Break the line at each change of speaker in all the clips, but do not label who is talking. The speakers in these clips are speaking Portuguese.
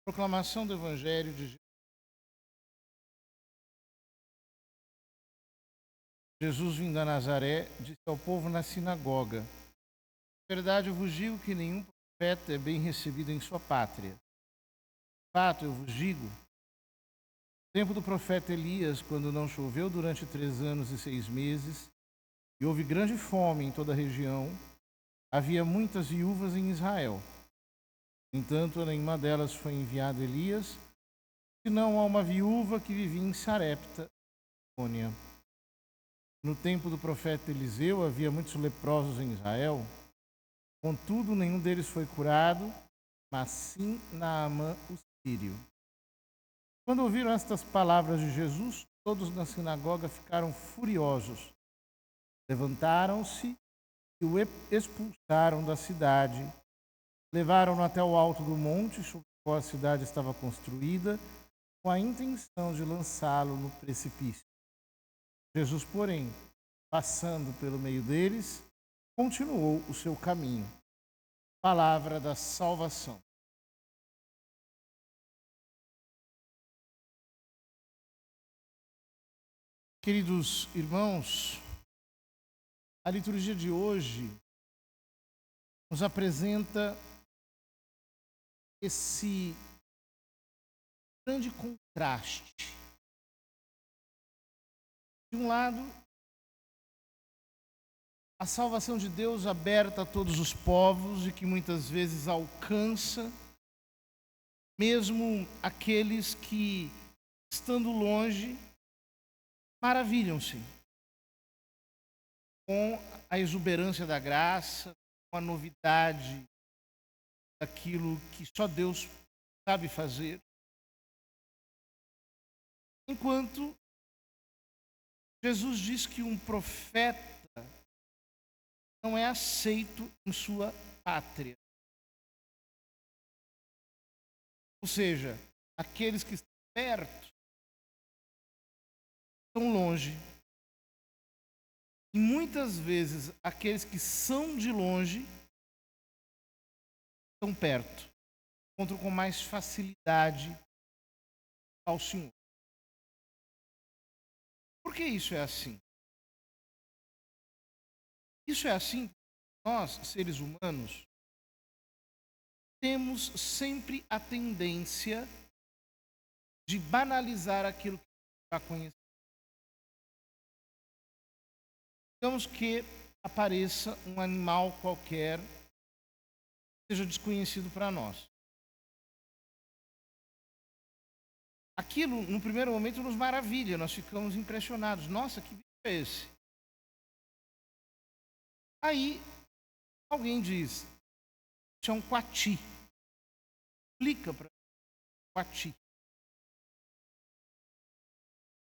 Proclamação do Evangelho de Jesus. Jesus, vindo a Nazaré, disse ao povo na sinagoga: "Em verdade, eu vos digo que nenhum profeta é bem recebido em sua pátria. De fato, eu vos digo, no tempo do profeta Elias, quando não choveu durante 3 anos e 6 meses, e houve grande fome em toda a região, havia muitas viúvas em Israel. No entanto, a nenhuma delas foi enviado Elias, senão a uma viúva que vivia em Sarepta, Sidônia. No tempo do profeta Eliseu havia muitos leprosos em Israel, contudo nenhum deles foi curado, mas sim Naamã o sírio." Quando ouviram estas palavras de Jesus, todos na sinagoga ficaram furiosos. Levantaram-se e o expulsaram da cidade, levaram-no até o alto do monte sobre o qual a cidade estava construída, com a intenção de lançá-lo no precipício. Jesus, porém, passando pelo meio deles, continuou o seu caminho. Palavra da salvação. Queridos irmãos, a liturgia de hoje nos apresenta esse grande contraste. De um lado, a salvação de Deus aberta a todos os povos e que muitas vezes alcança mesmo aqueles que, estando longe, maravilham-se com a exuberância da graça, com a novidade daquilo que só Deus sabe fazer. Enquanto Jesus diz que um profeta não é aceito em sua pátria. Ou seja, aqueles que estão perto estão longe. E muitas vezes aqueles que são de longe estão perto, encontram com mais facilidade ao Senhor. Por que isso é assim? Isso é assim porque nós, seres humanos, temos sempre a tendência de banalizar aquilo que já conhecemos. Digamos que apareça um animal qualquer que seja desconhecido para nós. Aquilo, no primeiro momento, nos maravilha, nós ficamos impressionados. Nossa, que bicho é esse? Aí, alguém diz, isso é um coati. Explica para mim, coati.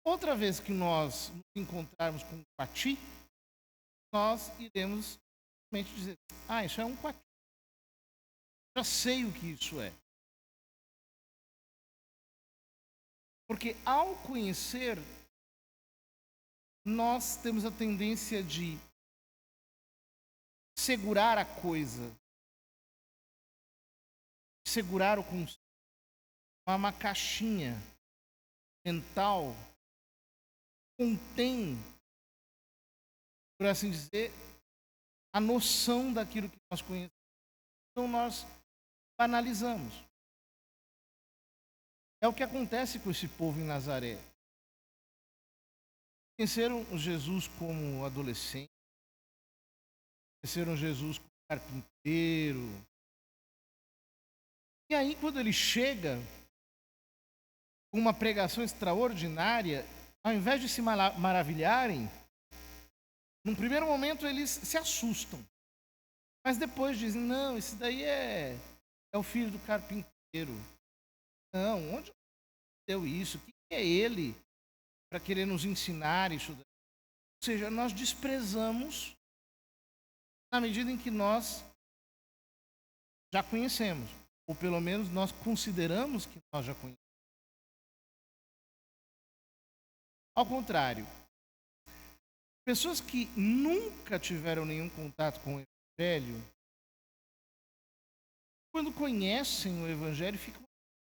Outra vez que nós nos encontrarmos com um coati, nós iremos simplesmente dizer, isso é um coati. Já sei o que isso é. Porque ao conhecer, nós temos a tendência de segurar a coisa, segurar o conceito. Uma caixinha mental contém, por assim dizer, a noção daquilo que nós conhecemos. Então nós banalizamos. É o que acontece com esse povo em Nazaré. Conheceram Jesus como adolescente, conheceram Jesus como carpinteiro. E aí, quando ele chega com uma pregação extraordinária, ao invés de se maravilharem, num primeiro momento eles se assustam. Mas depois dizem, não, esse daí é o filho do carpinteiro. Não, onde deu isso? O que é ele para querer nos ensinar isso? Ou seja, nós desprezamos na medida em que nós já conhecemos. Ou pelo menos nós consideramos que nós já conhecemos. Ao contrário, pessoas que nunca tiveram nenhum contato com o Evangelho, quando conhecem o Evangelho, ficam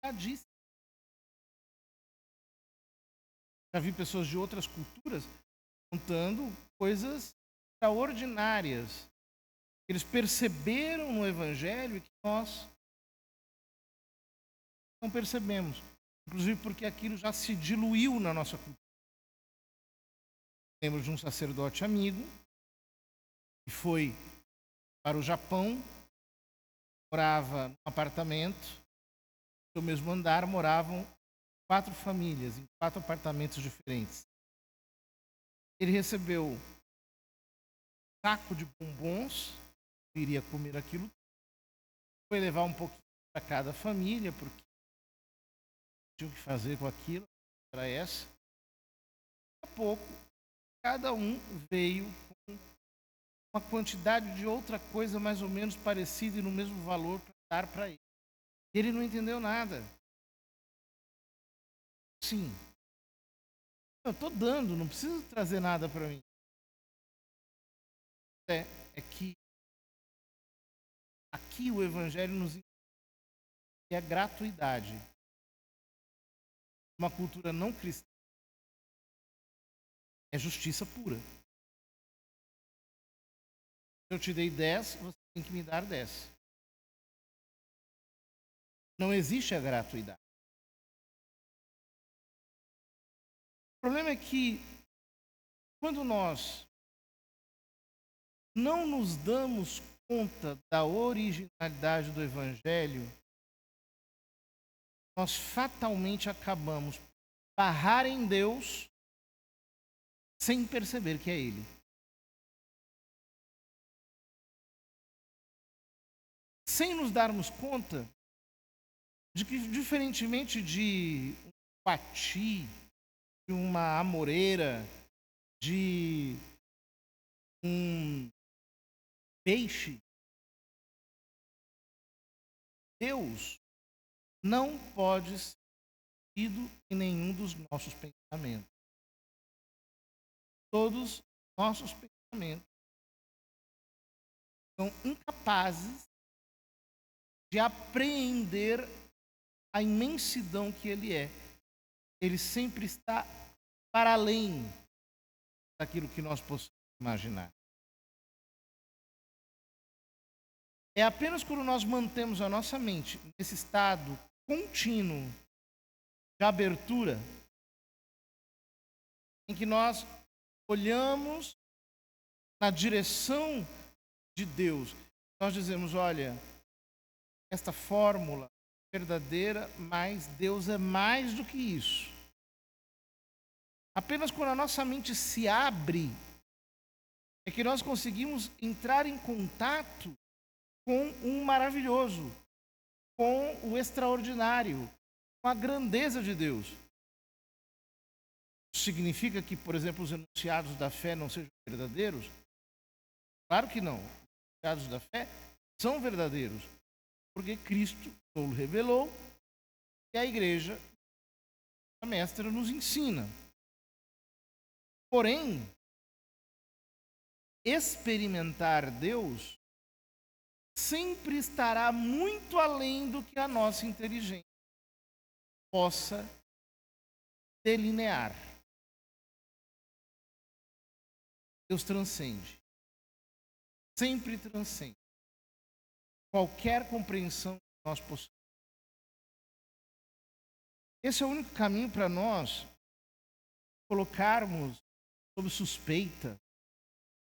complicadíssima. Já vi pessoas de outras culturas contando coisas extraordinárias. Eles perceberam no Evangelho que nós não percebemos. Inclusive porque aquilo já se diluiu na nossa cultura. Lembro de um sacerdote amigo que foi para o Japão, morava num apartamento, no mesmo andar moravam 4 famílias, em 4 apartamentos diferentes. Ele recebeu um saco de bombons, iria comer aquilo, foi levar um pouquinho para cada família, porque tinha o que fazer com aquilo, era essa. Daqui a pouco, cada um veio com uma quantidade de outra coisa mais ou menos parecida e no mesmo valor para dar para ele. Ele não entendeu nada. Sim, eu estou dando, não preciso trazer nada para mim. É que aqui o Evangelho nos ensina que a gratuidade, uma cultura não cristã, é justiça pura. Eu te dei 10, você tem que me dar 10. Não existe a gratuidade. O problema é que quando nós não nos damos conta da originalidade do Evangelho, nós fatalmente acabamos por barrar em Deus sem perceber que é Ele. Sem nos darmos conta de que, diferentemente de um pati, de uma amoreira, de um peixe, Deus não pode ser tido em nenhum dos nossos pensamentos. Todos os nossos pensamentos são incapazes de apreender a imensidão que Ele é. Ele sempre está para além daquilo que nós possamos imaginar. É apenas quando nós mantemos a nossa mente nesse estado contínuo de abertura, em que nós olhamos na direção de Deus, nós dizemos, olha, esta fórmula é verdadeira, mas Deus é mais do que isso. Apenas quando a nossa mente se abre, é que nós conseguimos entrar em contato com o maravilhoso, com o extraordinário, com a grandeza de Deus. Isso significa que, por exemplo, os enunciados da fé não sejam verdadeiros? Claro que não. Os enunciados da fé são verdadeiros, porque Cristo o revelou e a igreja, a mestra, nos ensina. Porém, experimentar Deus sempre estará muito além do que a nossa inteligência possa delinear. Deus transcende. Sempre transcende qualquer compreensão que nós possuímos. Esse é o único caminho para nós colocarmos sob suspeita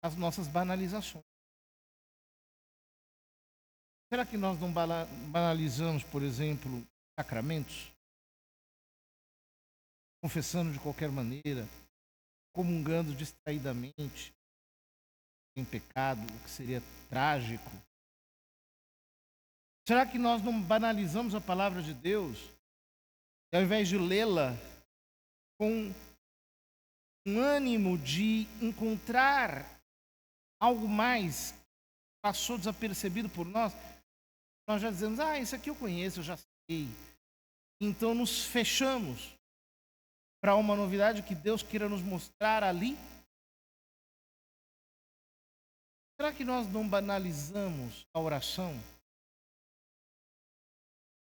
as nossas banalizações. Será que nós não banalizamos, por exemplo, sacramentos? Confessando de qualquer maneira, comungando distraidamente, em pecado, o que seria trágico. Será que nós não banalizamos a palavra de Deus? E ao invés de lê-la com um ânimo de encontrar algo mais que passou desapercebido por nós, nós já dizemos, isso aqui eu conheço, eu já sei. Então nos fechamos para uma novidade que Deus queira nos mostrar ali. Será que nós não banalizamos a oração?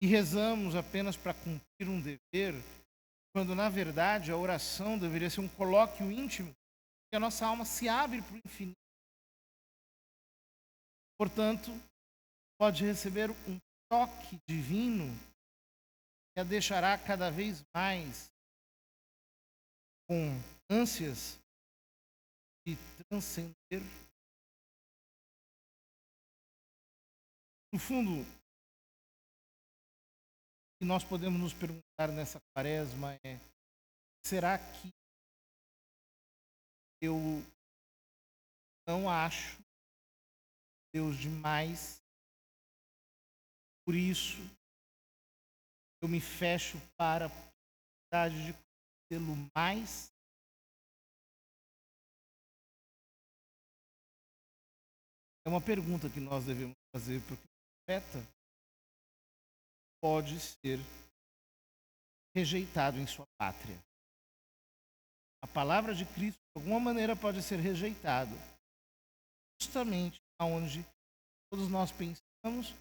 e rezamos apenas para cumprir um dever, quando na verdade a oração deveria ser um colóquio íntimo, que a nossa alma se abre para o infinito. Portanto, pode receber um toque divino que a deixará cada vez mais com ânsias de transcender. No fundo, o que nós podemos nos perguntar nessa quaresma é: será que eu não acho Deus demais? Por isso, eu me fecho para a possibilidade de conhecê-lo mais? É uma pergunta que nós devemos fazer, porque o profeta pode ser rejeitado em sua pátria. A palavra de Cristo, de alguma maneira, pode ser rejeitada, justamente aonde todos nós pensamos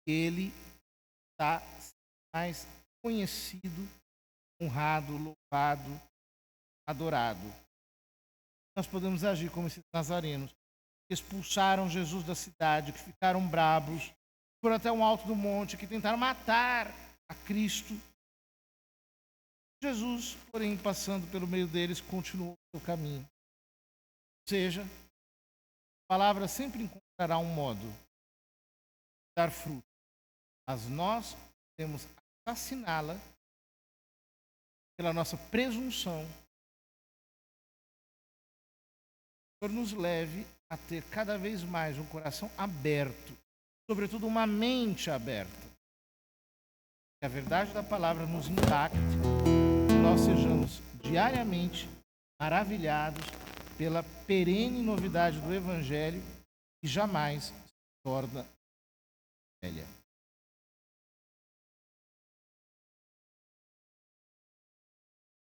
que ele está mais conhecido, honrado, louvado, adorado. Nós podemos agir como esses nazarenos que expulsaram Jesus da cidade, que ficaram bravos, foram até um alto do monte, que tentaram matar a Cristo. Jesus, porém, passando pelo meio deles, continuou o seu caminho. Ou seja, a palavra sempre encontrará um modo de dar fruto, mas nós podemos assassiná-la pela nossa presunção. Que o Senhor nos leve a ter cada vez mais um coração aberto, sobretudo uma mente aberta. Que a verdade da palavra nos impacte e nós sejamos diariamente maravilhados pela perene novidade do Evangelho que jamais se torna velha.